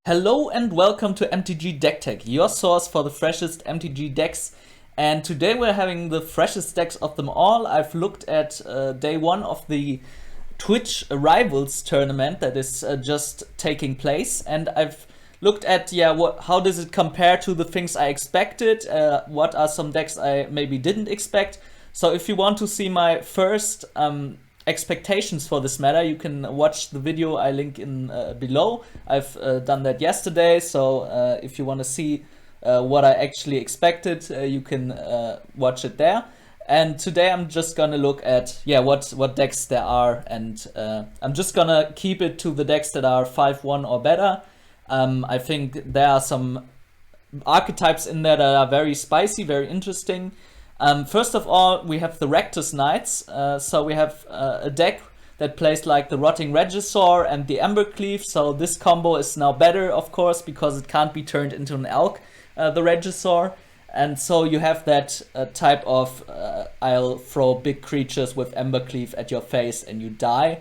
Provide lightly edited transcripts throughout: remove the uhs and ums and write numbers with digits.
Hello and welcome to MTG Deck Tech, your source for the freshest MTG decks. And today we're having the freshest decks of them all. I've looked at day one of the Twitch Rivals tournament that is just taking place, and I've looked at how does it compare to the things I expected. What are some decks I maybe didn't expect. So if you want to see my first expectations for this meta, you can watch the video I link in below. I've done that yesterday, so if you want to see what I actually expected, you can watch it there. And today I'm just gonna look at what decks there are, and I'm just gonna keep it to the decks that are 5-1 or better. I think there are some archetypes in there that are very spicy, very interesting. First of all, we have the Rectus Nights. So we have a deck that plays like the Rotting Regisaur and the Embercleave. So this combo is now better, of course, because it can't be turned into an Elk, the Regisaur. And so you have that type of I'll throw big creatures with Embercleave at your face and you die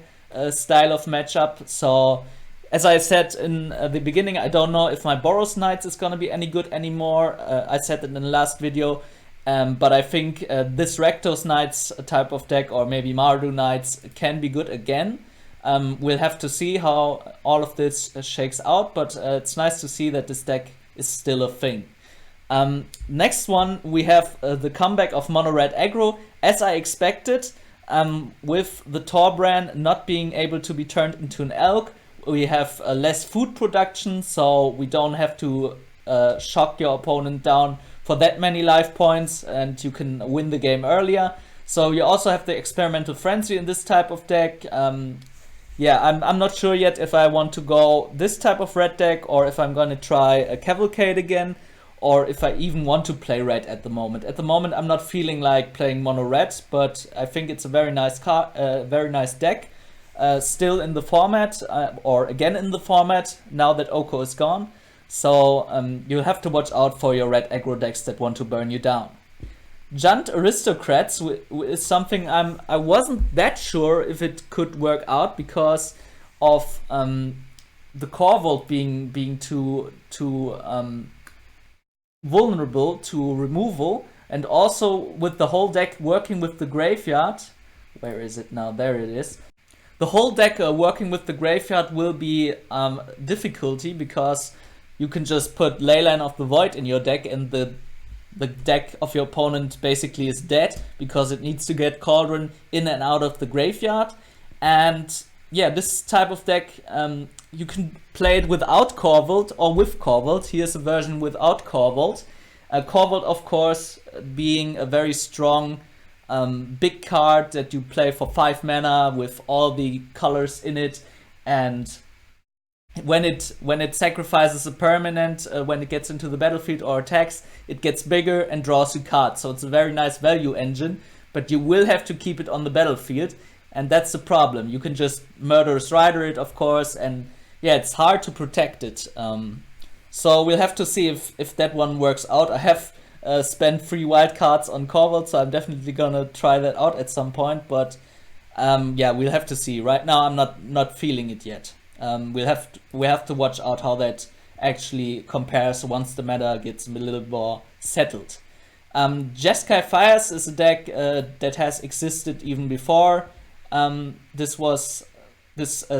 style of matchup. So as I said in the beginning, I don't know if my Boros Knights is gonna be any good anymore. I said it in the last video. But I think this Rectus Knights type of deck, or maybe Mardu Knights, can be good again. We'll have to see how all of this shakes out, but it's nice to see that this deck is still a thing. Next one, we have the comeback of Mono Red Aggro, as I expected. With the Torbran not being able to be turned into an Elk, we have less food production, so we don't have to shock your opponent down for that many life points, and you can win the game earlier. So you also have the Experimental Frenzy in this type of deck. I'm not sure yet if I want to go this type of red deck, or if I'm gonna try a Cavalcade again, or if I even want to play red at the moment. At the moment, I'm not feeling like playing mono red, but I think it's a very nice very nice deck. Still in the format, or again in the format, now that Oko is gone. So you'll have to watch out for your red aggro decks that want to burn you down. Chant Aristocrats is something I wasn't that sure if it could work out because of the core vault being too vulnerable to removal, and also with the whole deck working with the graveyard. Where is it now? There it is. The whole deck working with the graveyard will be difficulty, because you can just put Leyline of the Void in your deck, and the deck of your opponent basically is dead because it needs to get Cauldron in and out of the graveyard. And yeah, this type of deck, you can play it without Core Vault or with Core Vault. Here's a version without Core Vault. Core Vault, of course, being a very strong big card that you play for 5 mana with all the colors in it, and when it sacrifices a permanent, when it gets into the battlefield or attacks, it gets bigger and draws you cards. So it's a very nice value engine, but you will have to keep it on the battlefield, and that's the problem. You can just Murderous Rider it, of course, and yeah, it's hard to protect it. So we'll have to see if that one works out. I have spent 3 wild cards on Corval, so I'm definitely gonna try that out at some point, but we'll have to see. Right now I'm not feeling it yet. We have to watch out how that actually compares once the meta gets a little more settled. Jeskai Fires is a deck that has existed even before this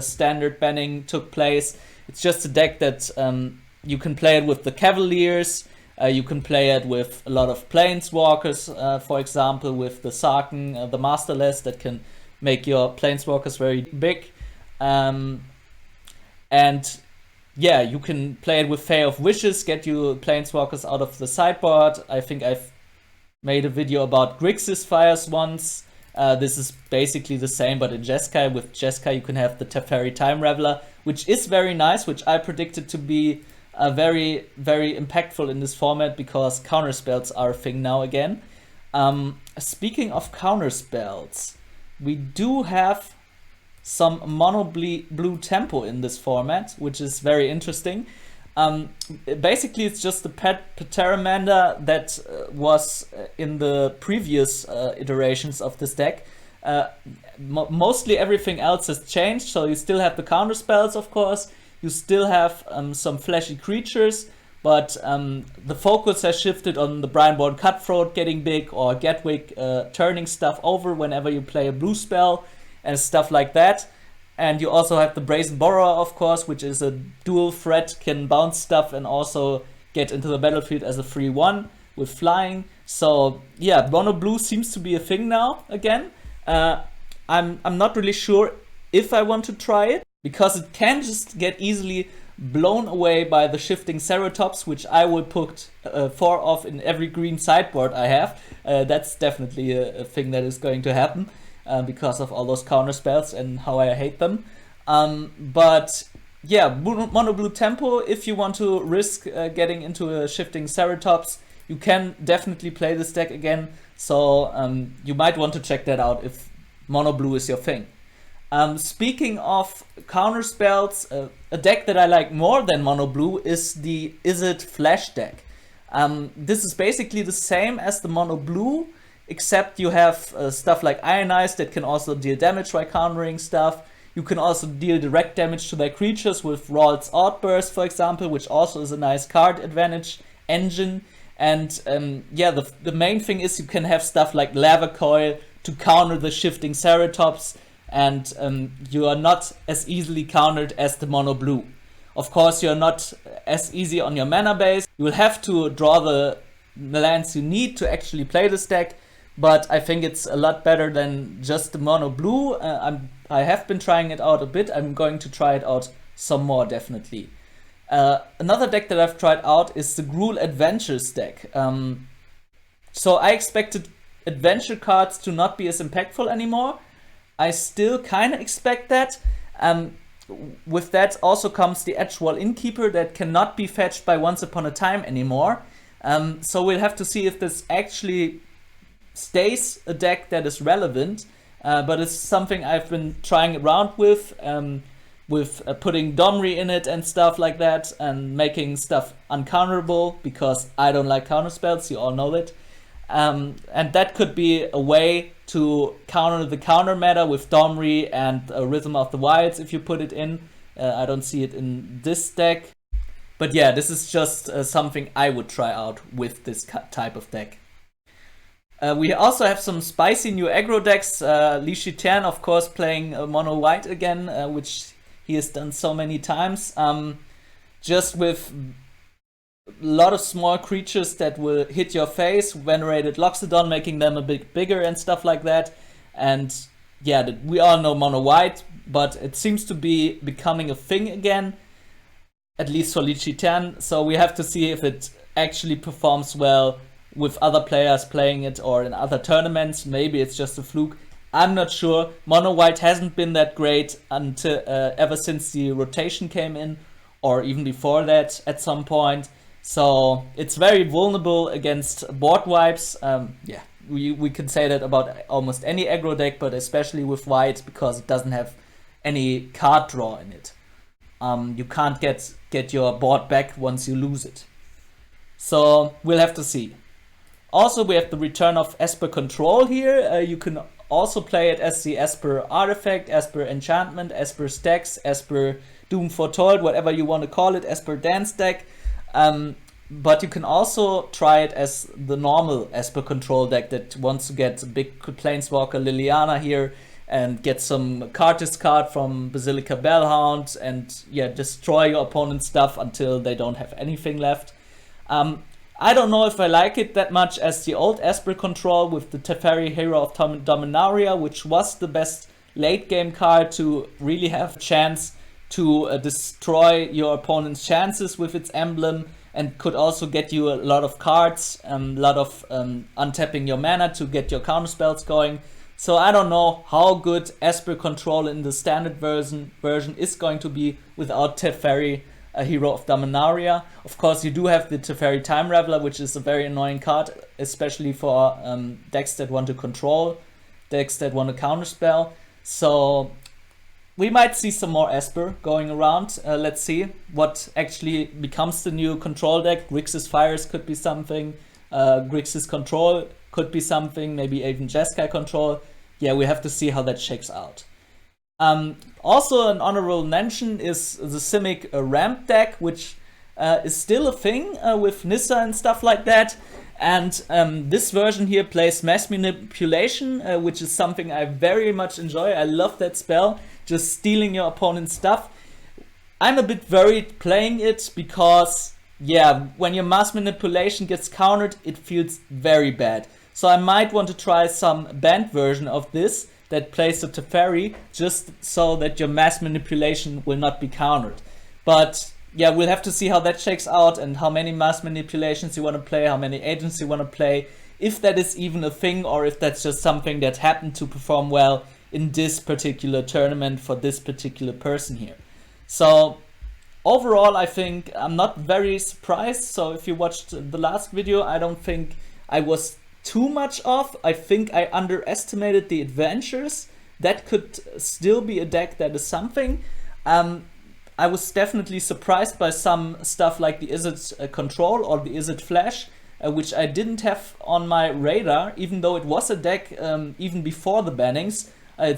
standard banning took place. It's just a deck that you can play it with the Cavaliers, you can play it with a lot of Planeswalkers, for example with the Sarkhan, the Masterless, that can make your Planeswalkers very big. And yeah, you can play it with Fae of Wishes, get you Planeswalkers out of the sideboard. I think I've made a video about Grixis Fires once. This is basically the same, but in Jeskai. With Jeskai, you can have the Teferi Time Raveler, which is very nice, which I predicted to be very, very impactful in this format, because counterspells are a thing now again. Speaking of counterspells, we do have some mono blue tempo in this format, which is very interesting. Basically, it's just the Pteramanda that was in the previous iterations of this deck. Mostly everything else has changed, so you still have the counter spells, of course. You still have some flashy creatures, but the focus has shifted on the Brineborn Cutthroat getting big, or Gatwick turning stuff over whenever you play a blue spell and stuff like that. And you also have the Brazen Borrower, of course, which is a dual threat, can bounce stuff and also get into the battlefield as a free one with flying. So yeah, mono blue seems to be a thing now again. I'm not really sure if I want to try it, because it can just get easily blown away by the shifting Ceratops, which I will put 4 of in every green sideboard I have. That's definitely a thing that is going to happen because of all those counter spells and how I hate them. But yeah, mono blue tempo, if you want to risk getting into a shifting Ceratops, you can definitely play this deck again. So you might want to check that out if mono blue is your thing. Speaking of counter spells, a deck that I like more than mono blue is the Izzet Flash deck. This is basically the same as the mono blue, except you have stuff like Ionize that can also deal damage by countering stuff. You can also deal direct damage to their creatures with Rawl's Outburst, for example, which also is a nice card advantage engine. And yeah, the main thing is you can have stuff like Lava Coil to counter the shifting Ceratops, and you are not as easily countered as the mono blue. Of course, you're not as easy on your mana base. You will have to draw the lands you need to actually play this deck, but I think it's a lot better than just the mono blue. I have been trying it out a bit. I'm going to try it out some more, definitely. Another deck that I've tried out is the Gruul Adventures deck. So I expected adventure cards to not be as impactful anymore. I still kind of expect that. With that also comes the Edgewall Innkeeper that cannot be fetched by Once Upon a Time anymore. So we'll have to see if this actually stays a deck that is relevant. But it's something I've been trying around with putting Domri in it and stuff like that, and making stuff uncounterable, because I don't like counter spells, you all know that. And that could be a way to counter the counter meta with Domri and Rhythm of the Wilds if you put it in. I don't see it in this deck. But yeah, this is just something I would try out with this type of deck. We also have some spicy new aggro decks. Li Shitan, of course, playing mono white again, which he has done so many times. Just with a lot of small creatures that will hit your face, Venerated Loxodon, making them a bit bigger and stuff like that. And yeah, we all know mono white, but it seems to be becoming a thing again, at least for Li Shitan. So we have to see if it actually performs well with other players playing it or in other tournaments. Maybe it's just a fluke. I'm not sure. Mono white hasn't been that great until ever since the rotation came in, or even before that at some point. So it's very vulnerable against board wipes. Yeah, we can say that about almost any aggro deck, but especially with white, because it doesn't have any card draw in it. You can't get your board back once you lose it. So we'll have to see. Also, we have the return of Esper Control here. You can also play it as the Esper Artifact, Esper Enchantment, Esper Stacks, Esper Doom Foretold, whatever you want to call it, Esper Dance deck. But you can also try it as the normal Esper Control deck that wants to get a big Planeswalker Liliana here and get some card discard from Basilica Bellhound and yeah, destroy your opponent's stuff until they don't have anything left. I don't know if I like it that much as the old Esper Control with the Teferi Hero of Dominaria, which was the best late game card to really have a chance to destroy your opponent's chances with its emblem, and could also get you a lot of cards, a lot of untapping your mana to get your counter spells going. So I don't know how good Esper Control in the standard version is going to be without Teferi, a Hero of Dominaria. Of course, you do have the Teferi Time Raveler, which is a very annoying card, especially for decks that want to control, decks that want to counterspell. So we might see some more Esper going around. Let's see what actually becomes the new control deck. Grixis Fires could be something. Grixis Control could be something. Maybe even Jeskai Control. Yeah, we have to see how that shakes out. Also, an honorable mention is the Simic ramp deck, which is still a thing with Nissa and stuff like that. And this version here plays Mass Manipulation, which is something I very much enjoy. I love that spell, just stealing your opponent's stuff. I'm a bit worried playing it because, yeah, when your Mass Manipulation gets countered, it feels very bad. So I might want to try some banned version of this that plays the Teferi, just so that your Mass Manipulation will not be countered. But yeah, we'll have to see how that shakes out and how many Mass Manipulations you want to play, how many agents you want to play, if that is even a thing or if that's just something that happened to perform well in this particular tournament for this particular person here. So overall, I think I'm not very surprised. So if you watched the last video, I don't think I was too much off. I think I underestimated the adventures. That could still be a deck that is something. I was definitely surprised by some stuff like the Esper Control or the Esper Flash, which I didn't have on my radar, even though it was a deck even before the bannings. It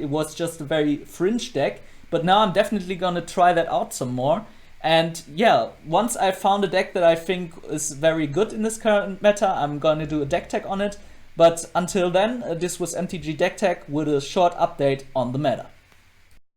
was just a very fringe deck. But now I'm definitely gonna try that out some more. And yeah, once I found a deck that I think is very good in this current meta, I'm gonna do a deck tech on it. But until then, this was MTG Deck Tech with a short update on the meta.